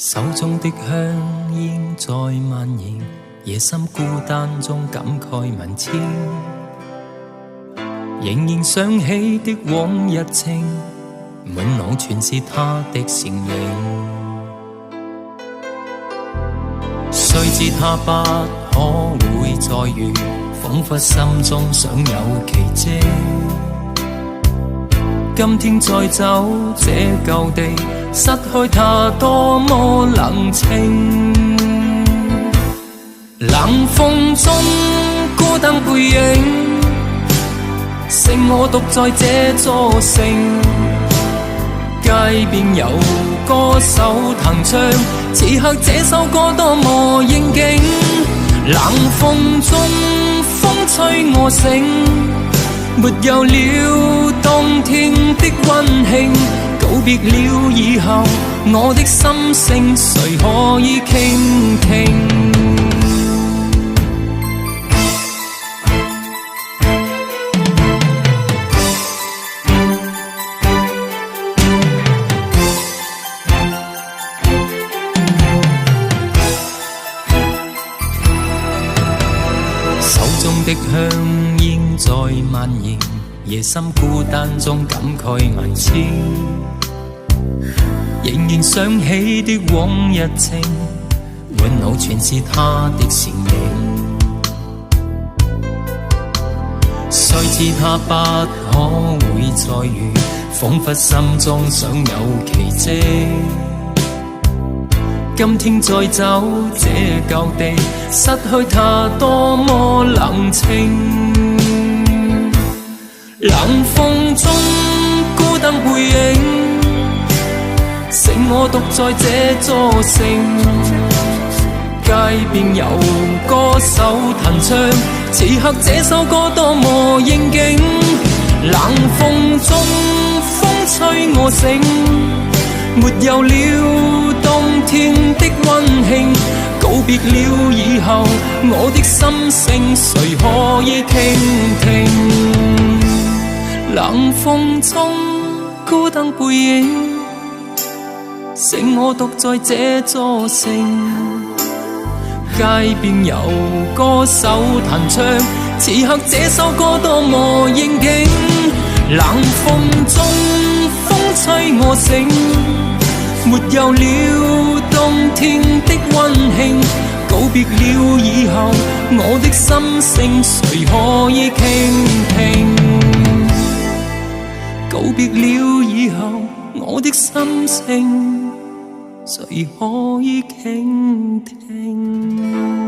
手中的香煙在蔓延，夜深孤單中感慨萬千，仍然想起的往日情，滿腦全是他的倩影。誰知他不可會再遇，彷彿心中想有奇蹟。今天再走這舊地，失去他多麼冷清。冷風中孤單背影，剩我獨在這座城。街邊有歌手彈唱，此刻這首歌多麼應景。冷風中風吹我醒，沒有了冬天的溫馨。告別了以後，我的心聲誰可以傾聽？手中的香煙在蔓延，夜深孤單中感慨萬千，仍然想起的往日情，滿腦全是他的倩影。誰知他不可會再遇，彷彿心中想有奇蹟。今天再走這舊地，失去他多麼冷清。冷風中孤單背影，剩我獨在這座城。街邊有歌手彈唱，此刻這首歌多麼應景。冷風中風吹我醒，沒有了冬天的溫馨。告別了以後，我的心聲誰可以傾聽？冷風中孤單背影，剩我獨在這座城。街邊有歌手彈唱，此刻這首歌多麼應景。冷風中風吹我醒，沒有了冬天的溫馨。告別了以後，我的心聲誰可以傾聽？告別了以後，我的心聲誰可以傾聽？